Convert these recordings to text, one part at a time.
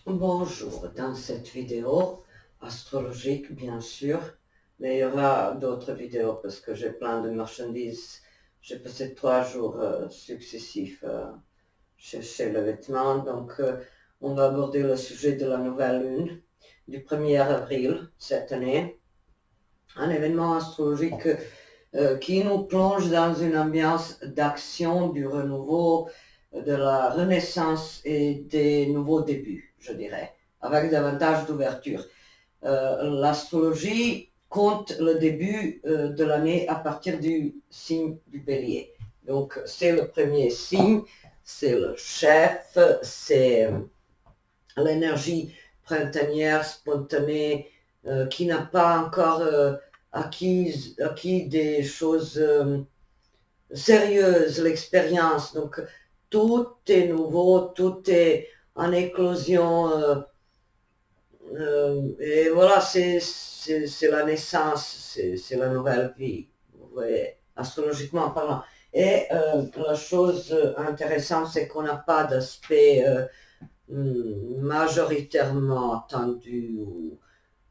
Bonjour, dans cette vidéo astrologique bien sûr, mais il y aura d'autres vidéos parce que j'ai plein de marchandises. J'ai passé 3 jours successifs chercher le vêtement, donc on va aborder le sujet de la nouvelle lune du 1er avril cette année, un événement astrologique qui nous plonge dans une ambiance d'action, du renouveau, de la renaissance et des nouveaux débuts, je dirais, avec davantage d'ouverture. L'astrologie compte le début de l'année à partir du signe du bélier. Donc c'est le premier signe, c'est le chef, c'est l'énergie printanière, spontanée, qui n'a pas encore acquis des choses sérieuses, l'expérience. Donc tout est nouveau, tout est en éclosion. Et voilà, c'est la naissance, c'est la nouvelle vie, vous voyez, astrologiquement parlant. Et la chose intéressante, c'est qu'on n'a pas d'aspect majoritairement tendu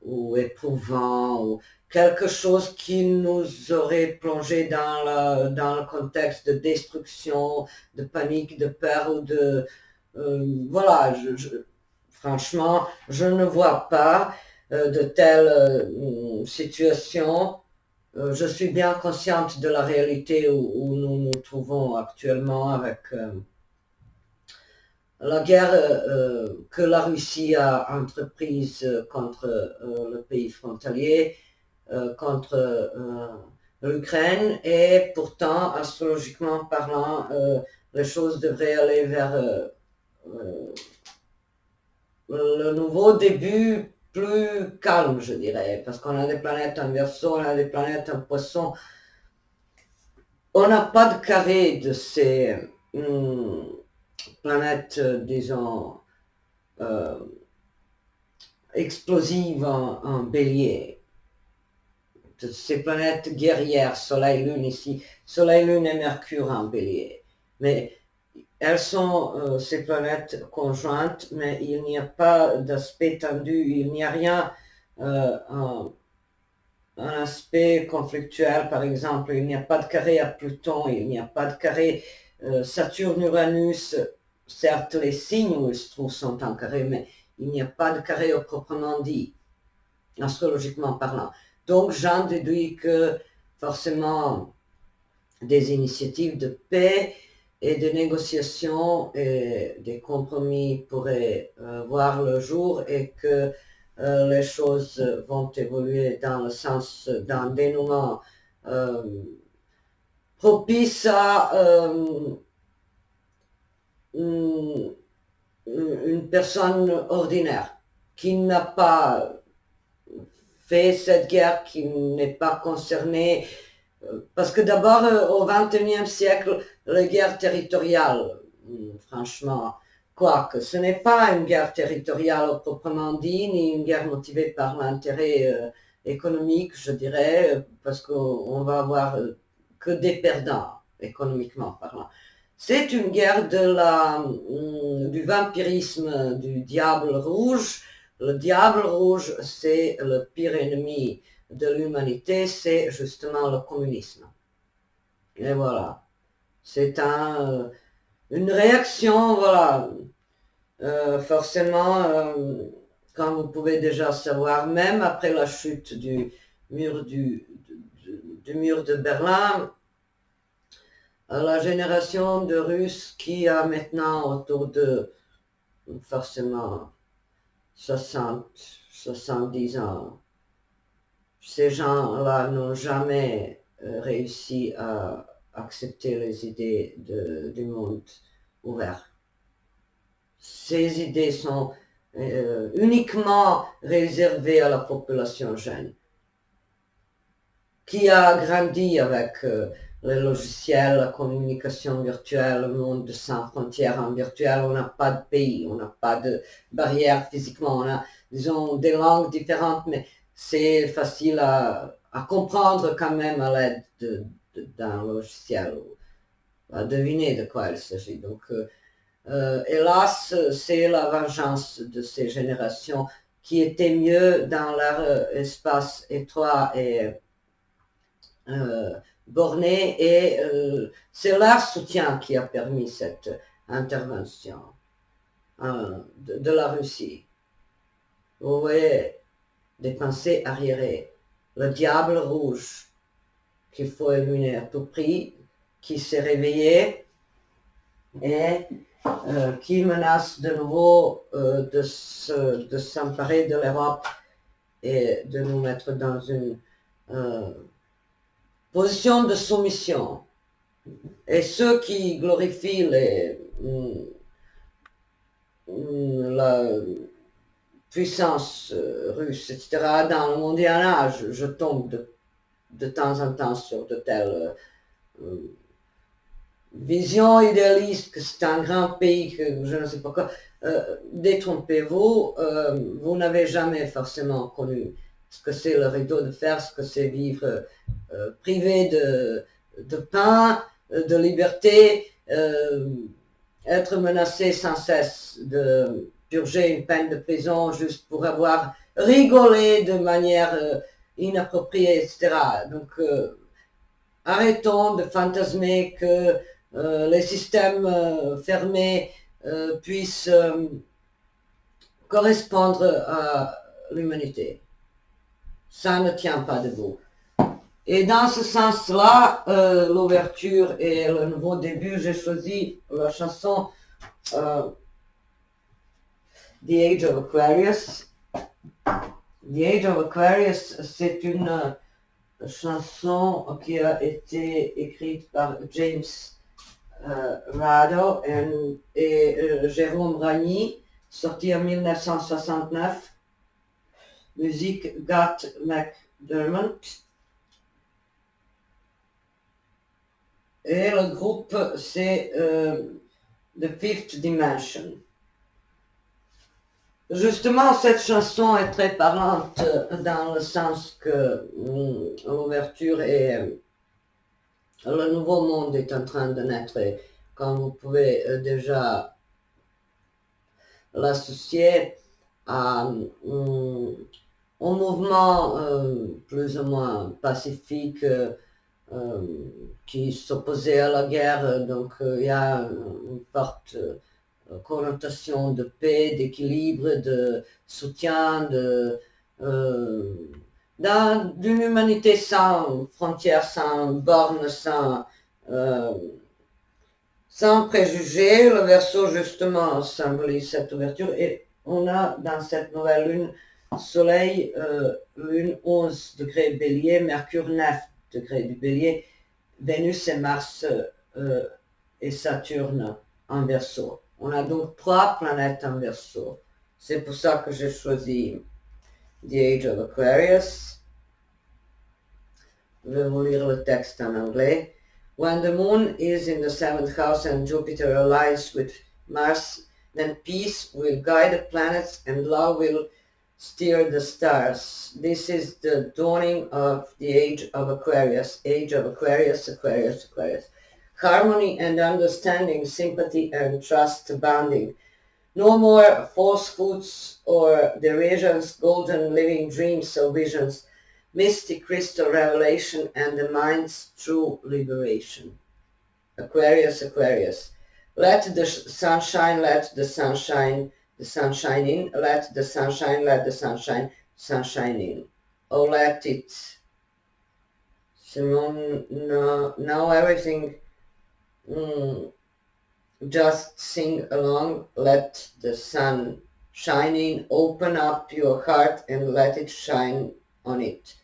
ou éprouvant, ou quelque chose qui nous aurait plongé dans le contexte de destruction, de panique, de peur ou de... voilà, franchement, je ne vois pas de telles situations. Je suis bien consciente de la réalité où nous nous trouvons actuellement avec la guerre que la Russie a entreprise contre le pays frontalier, contre l'Ukraine, et pourtant, astrologiquement parlant, les choses devraient aller vers le nouveau début plus calme, je dirais, parce qu'on a des planètes en Verseau, on a des planètes en Poisson. On n'a pas de carré de ces planètes, disons, euh, explosives en bélier. Ces planètes guerrières, Soleil, Lune ici, Soleil, Lune et Mercure en bélier. Mais elles sont ces planètes conjointes, mais il n'y a pas d'aspect tendu, il n'y a rien, un aspect conflictuel par exemple, il n'y a pas de carré à Pluton, il n'y a pas de carré Saturne-Uranus, certes les signes où ils se trouvent sont en carré, mais il n'y a pas de carré au proprement dit, astrologiquement parlant. Donc j'en déduis que forcément des initiatives de paix et de négociations et des compromis pourraient voir le jour et que les choses vont évoluer dans le sens d'un dénouement euh, propice à une personne ordinaire qui n'a pas fait cette guerre, qui n'est pas concernée. Parce que d'abord, au XXIe siècle, les guerres territoriales, franchement, quoique, ce n'est pas une guerre territoriale au proprement dit, ni une guerre motivée par l'intérêt économique, je dirais, parce qu'on va avoir que des perdants, économiquement parlant. C'est une guerre du vampirisme du diable rouge. Le diable rouge, c'est le pire ennemi de l'humanité, c'est justement le communisme. Et voilà, c'est une réaction, voilà, forcément, comme vous pouvez déjà savoir, même après la chute mur du mur de Berlin, la génération de Russes qui a maintenant autour de forcément 60, 70 ans, ces gens-là n'ont jamais réussi à accepter les idées du monde ouvert. Ces idées sont uniquement réservées à la population jeune, qui a grandi avec les logiciels, la communication virtuelle, le monde sans frontières en virtuel. On n'a pas de pays, on n'a pas de barrières physiquement, on a, disons, des langues différentes, mais c'est facile à comprendre quand même à l'aide d'un logiciel, à deviner de quoi il s'agit. Donc, Hélas, c'est la vengeance de ces générations qui étaient mieux dans leur espace étroit et borné, et c'est leur soutien qui a permis cette intervention de la Russie. Vous voyez, des pensées arriérées. Le diable rouge qu'il faut éliminer à tout prix, qui s'est réveillé et qui menace de nouveau de s'emparer de l'Europe et de nous mettre dans une position de soumission. Et ceux qui glorifient la puissance russe, etc., dans le Moyen Âge, je tombe de temps en temps sur de telles visions idéalistes que c'est un grand pays, que je ne sais pas quoi. Détrompez-vous, vous n'avez jamais forcément connu ce que c'est le rideau de fer, ce que c'est vivre privé de pain, de liberté, être menacé sans cesse de purger une peine de prison juste pour avoir rigolé de manière inappropriée, etc. Donc, arrêtons de fantasmer que les systèmes fermés puissent correspondre à l'humanité. Ça ne tient pas debout. Et dans ce sens-là, l'ouverture et le nouveau début, j'ai choisi la chanson The Age of Aquarius. The Age of Aquarius, c'est une chanson qui a été écrite par James Rado et Jérôme Ragni, sortie en 1969, musique Got McDermott. Et le groupe, c'est The Fifth Dimension. Justement, cette chanson est très parlante dans le sens que l'ouverture et le nouveau monde est en train de naître. Et comme vous pouvez déjà l'associer au mouvement plus ou moins pacifique qui s'opposait à la guerre, donc il y a une forte connotation de paix, d'équilibre, de soutien, d'une humanité sans frontières, sans bornes, sans préjugés. Le Verseau justement symbolise cette ouverture, et on a dans cette nouvelle lune Soleil, lune 11 degrés Bélier, Mercure 9 degrés du Bélier, Vénus et Mars et Saturne en Verseau. On a donc 3 planètes en Verseau. C'est pour ça que j'ai choisi The Age of Aquarius. Je vais vous lire le texte en anglais. When the moon is in the 7th house and Jupiter aligns with Mars, then peace will guide the planets and love will steer the stars. This is the dawning of the age of Aquarius. Age of Aquarius, Aquarius, Aquarius. Harmony and understanding, sympathy and trust abounding. No more falsehoods or derisions, golden living dreams or visions, mystic crystal revelation and the mind's true liberation. Aquarius, Aquarius. Let the sunshine, let the sunshine, the sunshine in. Let the sunshine, let the sunshine, sunshine in. Oh, let it. Simone, now everything. Just sing along. Let the sun shine in. Open up your heart and let it shine on it.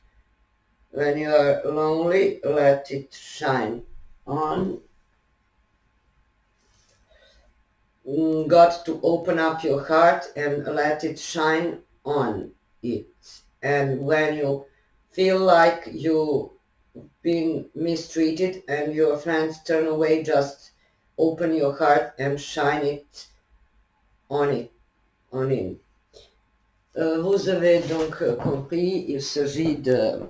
When you are lonely, let it shine on. Got to open up your heart and let it shine on it. And when you feel like you've been mistreated and your friends turn away, just open your heart and shine it on it, on in. Vous avez donc compris, il s'agit de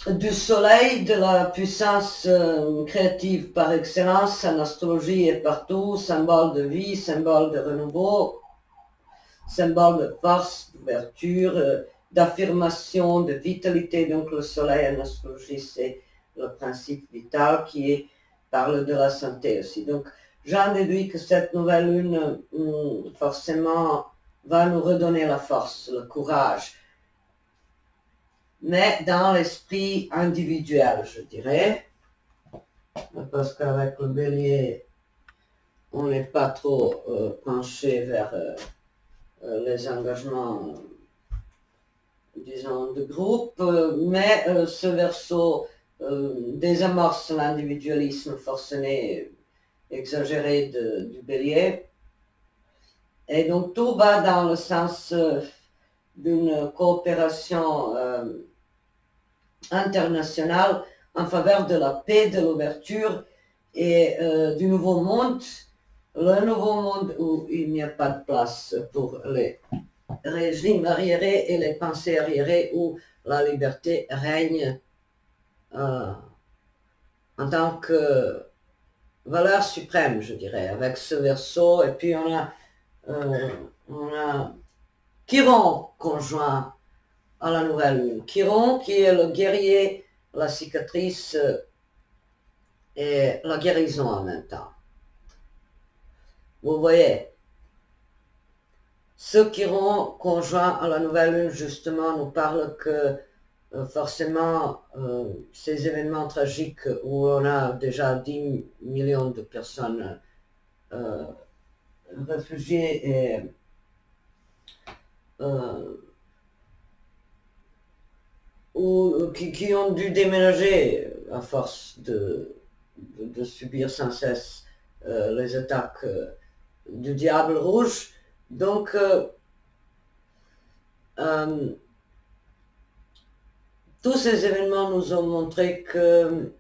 du soleil, de la puissance créative par excellence en astrologie et partout, symbole de vie, symbole de renouveau, symbole de force, d'ouverture, d'affirmation, de vitalité. Donc le soleil en astrologie, c'est le principe vital qui parle de la santé aussi. Donc j'en déduis que cette nouvelle lune, forcément, va nous redonner la force, le courage, mais dans l'esprit individuel, je dirais, parce qu'avec le bélier, on n'est pas trop penché vers les engagements, disons, de groupe, mais ce verso désamorce l'individualisme forcené, exagéré du bélier. Et donc tout va dans le sens d'une coopération internationale en faveur de la paix, de l'ouverture et du nouveau monde, le nouveau monde où il n'y a pas de place pour les régimes arriérés et les pensées arriérées, où la liberté règne en tant que valeur suprême, je dirais, avec ce verso. Et puis on a Chiron conjoint à la nouvelle lune. Chiron qui est le guerrier, la cicatrice et la guérison en même temps. Vous voyez, ce Chiron conjoint à la nouvelle lune, justement, nous parle que forcément, ces événements tragiques où on a déjà 10 millions de personnes réfugiées et qui ont dû déménager à force de subir sans cesse les attaques du diable rouge. Donc, tous ces événements nous ont montré que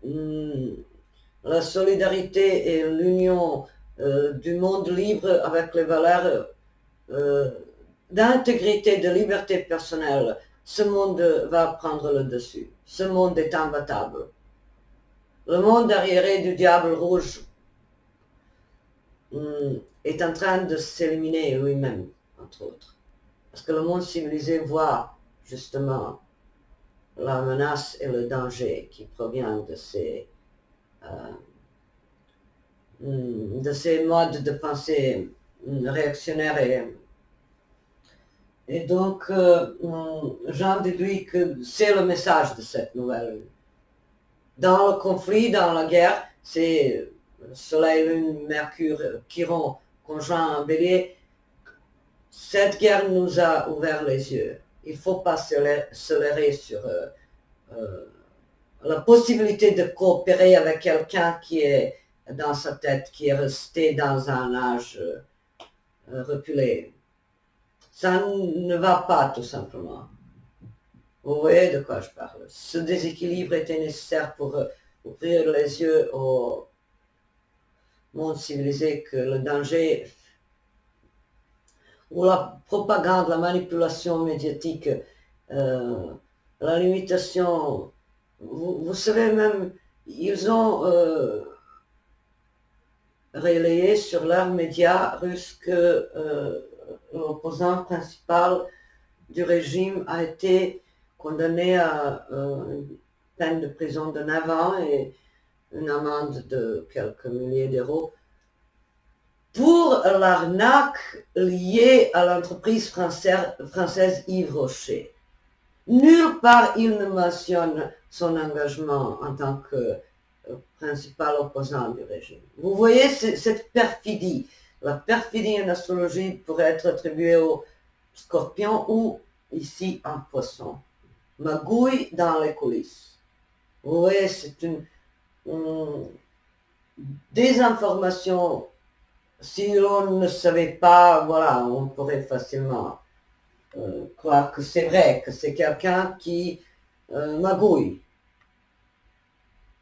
la solidarité et l'union du monde libre avec les valeurs d'intégrité, de liberté personnelle, ce monde va prendre le dessus. Ce monde est imbattable. Le monde arriéré du diable rouge est en train de s'éliminer lui-même, entre autres. Parce que le monde civilisé voit justement la menace et le danger qui provient de ces modes de pensée réactionnaires. Et donc, j'en déduis que c'est le message de cette nouvelle. Dans le conflit, dans la guerre, c'est Soleil, Lune, Mercure, Chiron, conjoint en Bélier. Cette guerre nous a ouvert les yeux. Il ne faut pas se leurrer sur la possibilité de coopérer avec quelqu'un qui est dans sa tête, qui est resté dans un âge reculé. Ça ne va pas, tout simplement. Vous voyez de quoi je parle. Ce déséquilibre était nécessaire pour ouvrir les yeux au monde civilisé que le danger ou la propagande, la manipulation médiatique, la limitation, vous savez même, ils ont relayé sur leurs médias russes que l'opposant principal du régime a été condamné à une peine de prison de 9 ans et une amende de quelques milliers d'euros pour l'arnaque liée à l'entreprise française Yves Rocher. Nulle part il ne mentionne son engagement en tant que principal opposant du régime. Vous voyez cette perfidie. La perfidie en astrologie pourrait être attribuée au Scorpion ou ici en Poisson. Magouille dans les coulisses. Vous voyez, c'est une désinformation. Si l'on ne savait pas, voilà, on pourrait facilement croire que c'est vrai, que c'est quelqu'un qui magouille.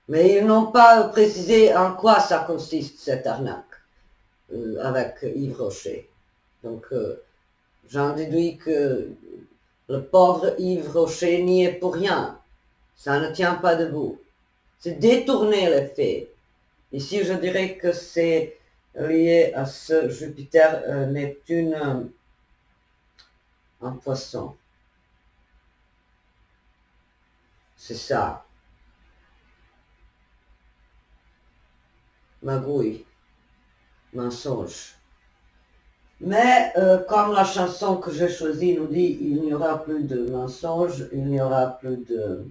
Mais ils n'ont pas précisé en quoi ça consiste, cette arnaque, avec Yves Rocher. Donc, j'en déduis que le pauvre Yves Rocher n'y est pour rien. Ça ne tient pas debout. C'est détourner les faits. Ici, je dirais que c'est lié à ce Jupiter-Neptune en Poisson. C'est ça. Magouille, mensonge. Mais comme la chanson que j'ai choisie nous dit, il n'y aura plus de mensonges, il n'y aura plus de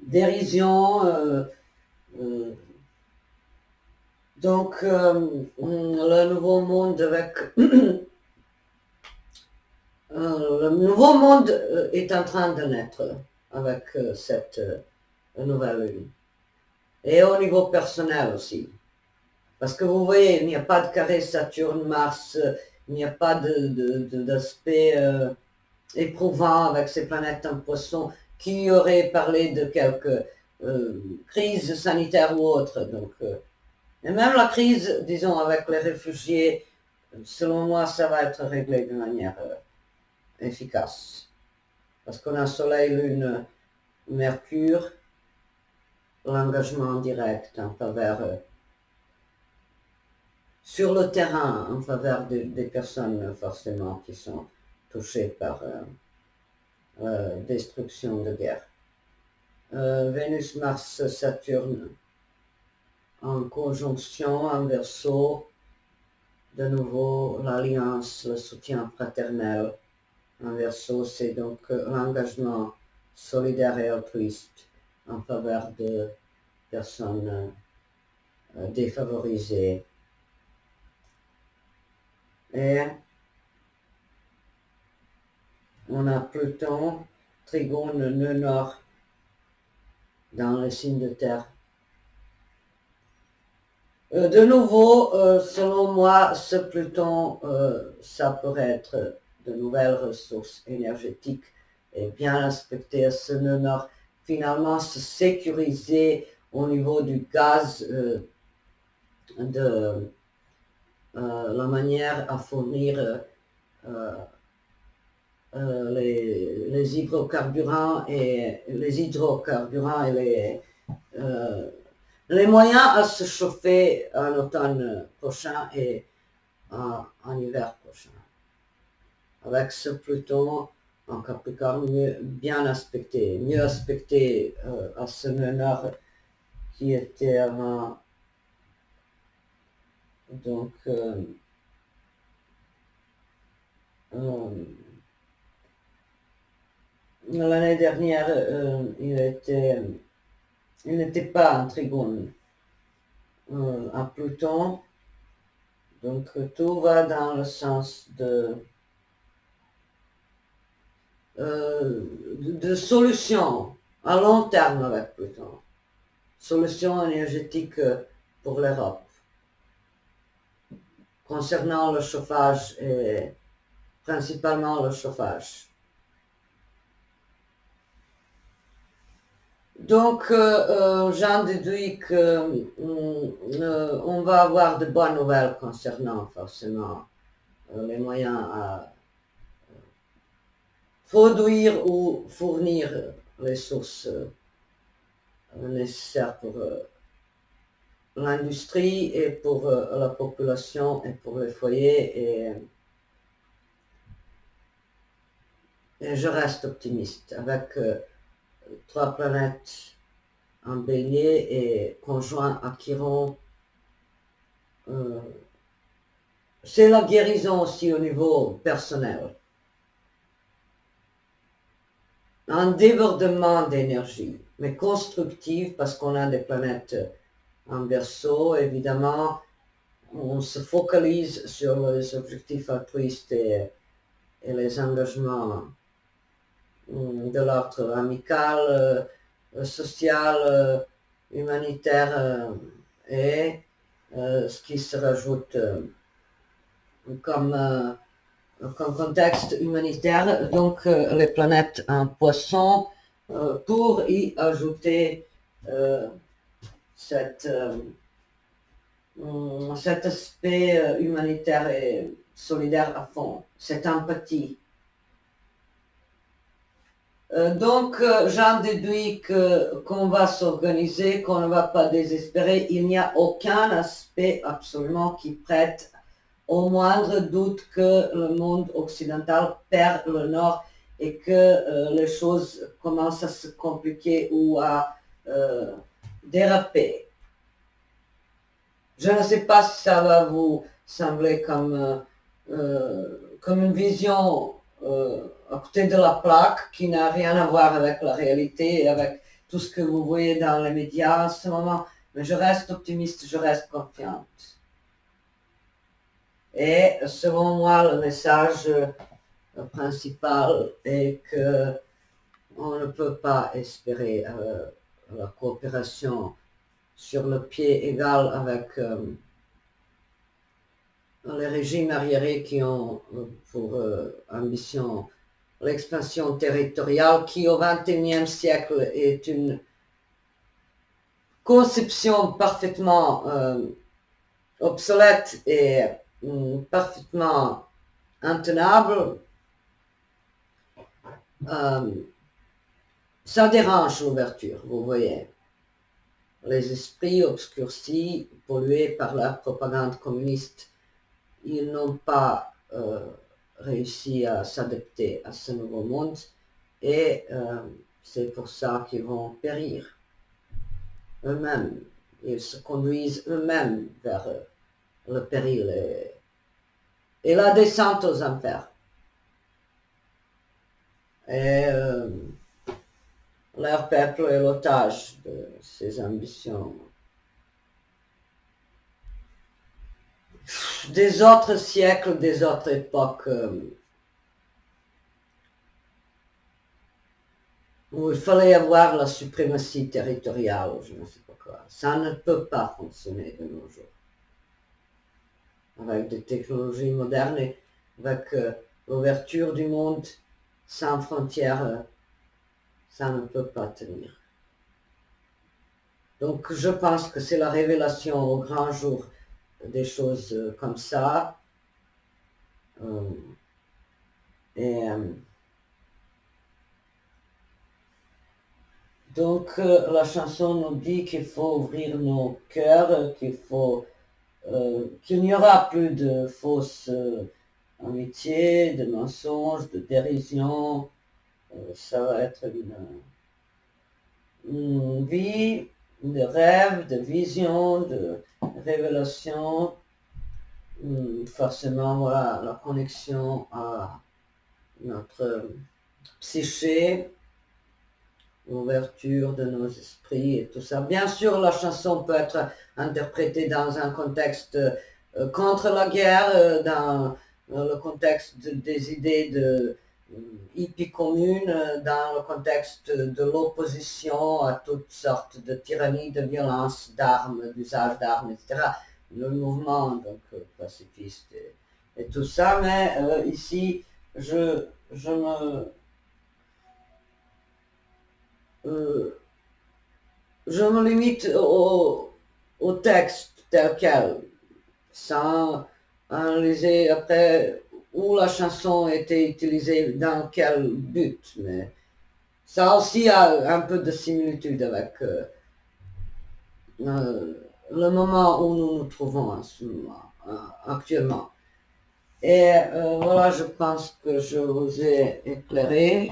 dérision. Donc, le nouveau monde avec le nouveau monde est en train de naître avec cette nouvelle lune. Et au niveau personnel aussi. Parce que vous voyez, il n'y a pas de carré Saturne-Mars, il n'y a pas d'aspect éprouvant avec ces planètes en Poisson qui auraient parlé de quelques crises sanitaires ou autres. Donc, et même la crise, disons, avec les réfugiés, selon moi, ça va être réglé de manière efficace. Parce qu'on a Soleil, Lune, Mercure, l'engagement direct en faveur, sur le terrain, en faveur des personnes forcément qui sont touchées par destruction de guerre. Vénus, Mars, Saturne en conjonction, en Verseau, de nouveau l'alliance, le soutien fraternel. En Verseau, c'est donc l'engagement solidaire et altruiste en faveur de personnes défavorisées. Et on a Pluton, Trigone, nœud nord dans le signe de terre. De nouveau, selon moi, ce Pluton, ça pourrait être de nouvelles ressources énergétiques et bien aspecter ce nœud nord, finalement se sécuriser au niveau du gaz, de la manière à fournir les hydrocarburants et les moyens à se chauffer en automne prochain et en hiver prochain. Avec ce Pluton en Capricorne bien aspecté, mieux aspecté à ce nœud nord qui était avant. Donc, l'année dernière, il n'était pas en Trigone à Pluton. Donc tout va dans le sens de solutions à long terme avec Pluton. Solutions énergétiques pour l'Europe. Concernant le chauffage et principalement le chauffage. Donc, j'en déduis qu'on va avoir de bonnes nouvelles concernant forcément les moyens à produire ou fournir les sources nécessaires pour l'industrie et pour la population et pour les foyers. Et je reste optimiste avec 3 planètes en Bélier et conjoint à Chiron. C'est la guérison aussi au niveau personnel. Un débordement d'énergie, mais constructive parce qu'on a des planètes en Verseau. Évidemment, on se focalise sur les objectifs altruistes et les engagements de l'ordre amical, social, humanitaire et ce qui se rajoute comme contexte humanitaire, donc les planètes en Poisson, pour y ajouter cet aspect humanitaire et solidaire à fond, cette empathie. J'en déduis qu'on va s'organiser, qu'on ne va pas désespérer. Il n'y a aucun aspect absolument qui prête au moindre doute que le monde occidental perd le nord et que les choses commencent à se compliquer ou à déraper. Je ne sais pas si ça va vous sembler comme une vision à côté de la plaque qui n'a rien à voir avec la réalité et avec tout ce que vous voyez dans les médias en ce moment, mais je reste optimiste, je reste confiante. Et selon moi, le message principal est que on ne peut pas espérer la coopération sur le pied égal avec les régimes arriérés qui ont pour ambition l'expansion territoriale, qui au XXIe siècle est une conception parfaitement obsolète et parfaitement intenable. Ça dérange l'ouverture, vous voyez. Les esprits obscurcis, pollués par la propagande communiste, ils n'ont pas réussi à s'adapter à ce nouveau monde et c'est pour ça qu'ils vont périr eux-mêmes. Ils se conduisent eux-mêmes vers le péril et la descente aux enfers. Et leur peuple est l'otage de ces ambitions. Des autres siècles, des autres époques, où il fallait avoir la suprématie territoriale, je ne sais pas quoi. Ça ne peut pas fonctionner de nos jours. Avec des technologies modernes et avec l'ouverture du monde sans frontières, ça ne peut pas tenir. Donc je pense que c'est la révélation au grand jour des choses comme ça. Donc la chanson nous dit qu'il faut ouvrir nos cœurs, qu'il n'y aura plus de fausses amitiés, de mensonges, de dérision. Ça va être une vie de rêve, de vision, de révélation. Forcément, voilà, la connexion à notre psyché, l'ouverture de nos esprits et tout ça. Bien sûr, la chanson peut être interprétée dans un contexte contre la guerre, dans le contexte des idées de hippie commune, dans le contexte de l'opposition à toutes sortes de tyrannies, de violences, d'armes, d'usage d'armes, etc. Le mouvement donc pacifiste et tout ça, mais ici, je me limite au texte tel quel, sans analyser après où la chanson était utilisée, dans quel but. Mais ça aussi a un peu de similitude avec le moment où nous nous trouvons en ce moment, actuellement. Et voilà, je pense que je vous ai éclairé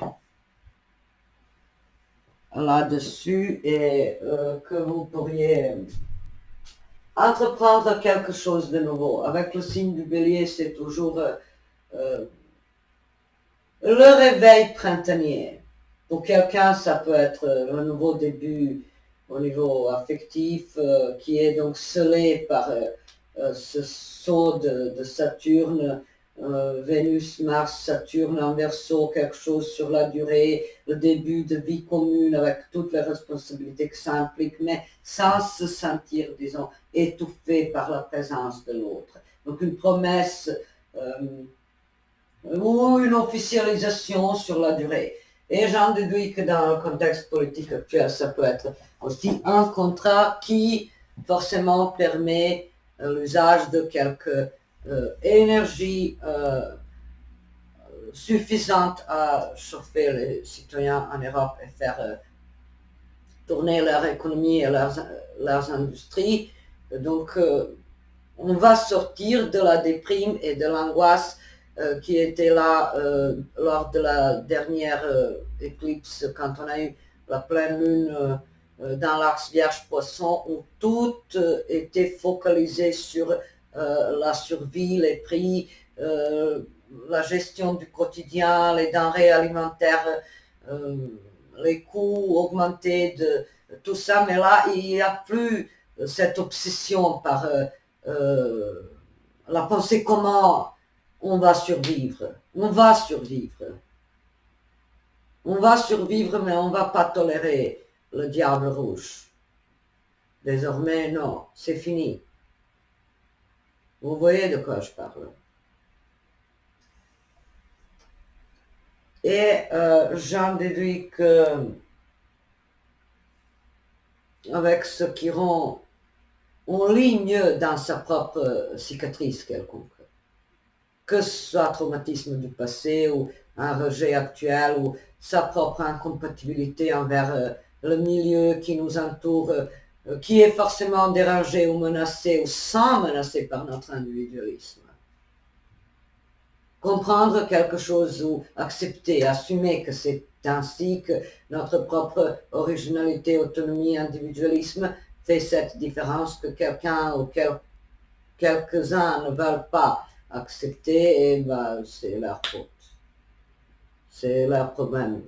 là-dessus et que vous pourriez entreprendre quelque chose de nouveau. Avec le signe du Bélier, c'est toujours le réveil printanier. Pour quelqu'un, ça peut être un nouveau début au niveau affectif qui est donc scellé par ce saut de Saturne, Vénus, Mars, Saturne en Verseau, quelque chose sur la durée, le début de vie commune avec toutes les responsabilités que ça implique, mais sans se sentir, disons, étouffé par la présence de l'autre. Donc une promesse ou une officialisation sur la durée. Et j'en déduis que dans le contexte politique actuel, ça peut être aussi un contrat qui forcément permet l'usage de quelques énergies suffisante à chauffer les citoyens en Europe et faire tourner leur économie et leurs industries. Donc, on va sortir de la déprime et de l'angoisse qui était là lors de la dernière éclipse, quand on a eu la pleine lune dans l'axe Vierge-Poisson, où tout était focalisé sur la survie, les prix, la gestion du quotidien, les denrées alimentaires, les coûts augmentés de tout ça. Mais là, il n'y a plus cette obsession par la pensée comment on va survivre. On va survivre. On va survivre, mais on ne va pas tolérer le diable rouge. Désormais, non, c'est fini. Vous voyez de quoi je parle. Et j'en déduis que avec ce qui rend on ligne dans sa propre cicatrice quelconque. Que ce soit un traumatisme du passé ou un rejet actuel ou sa propre incompatibilité envers le milieu qui nous entoure, qui est forcément dérangé ou menacé ou sans menacé par notre individualisme. Comprendre quelque chose ou accepter, assumer que c'est ainsi, que notre propre originalité, autonomie, individualisme fait cette différence que quelqu'un ou quelques-uns ne veulent pas accepter, et ben, c'est leur faute. C'est leur problème.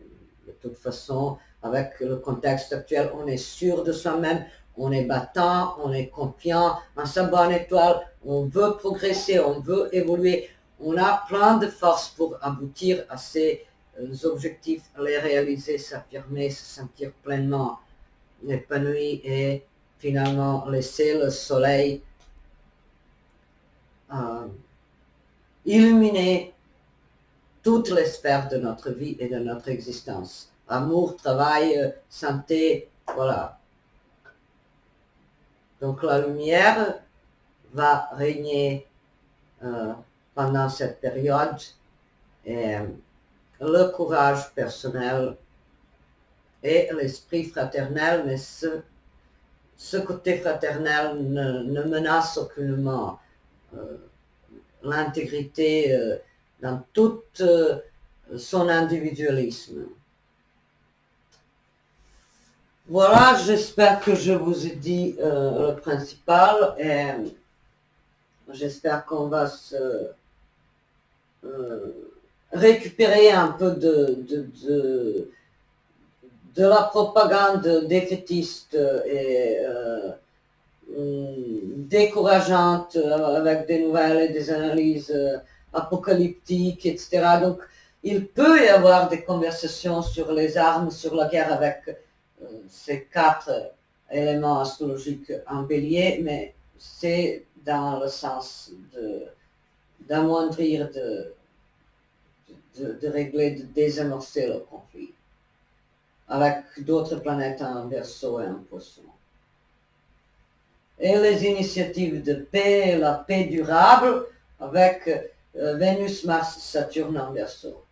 De toute façon, avec le contexte actuel, on est sûr de soi-même, on est battant, on est confiant, en sa bonne étoile, on veut progresser, on veut évoluer, on a plein de force pour aboutir à ces objectifs, les réaliser, s'affirmer, se sentir pleinement épanoui et finalement laisser le soleil illuminer toutes les sphères de notre vie et de notre existence. Amour, travail, santé, voilà. Donc la lumière va régner pendant cette période et le courage personnel et l'esprit fraternel, mais ce côté fraternel ne menace aucunement l'intégrité dans tout son individualisme. Voilà, j'espère que je vous ai dit le principal et j'espère qu'on va se récupérer un peu de la propagande défaitiste et décourageante avec des nouvelles et des analyses apocalyptiques, etc. Donc, il peut y avoir des conversations sur les armes, sur la guerre avec ces 4 éléments astrologiques en bélier, mais c'est dans le sens d'amoindrir, de régler, de désamorcer le conflit avec d'autres planètes en Verseau et en Poisson. Et les initiatives de paix, la paix durable avec Vénus, Mars, Saturne en Verseau.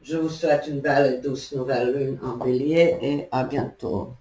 Je vous souhaite une belle et douce nouvelle lune en Bélier et à bientôt.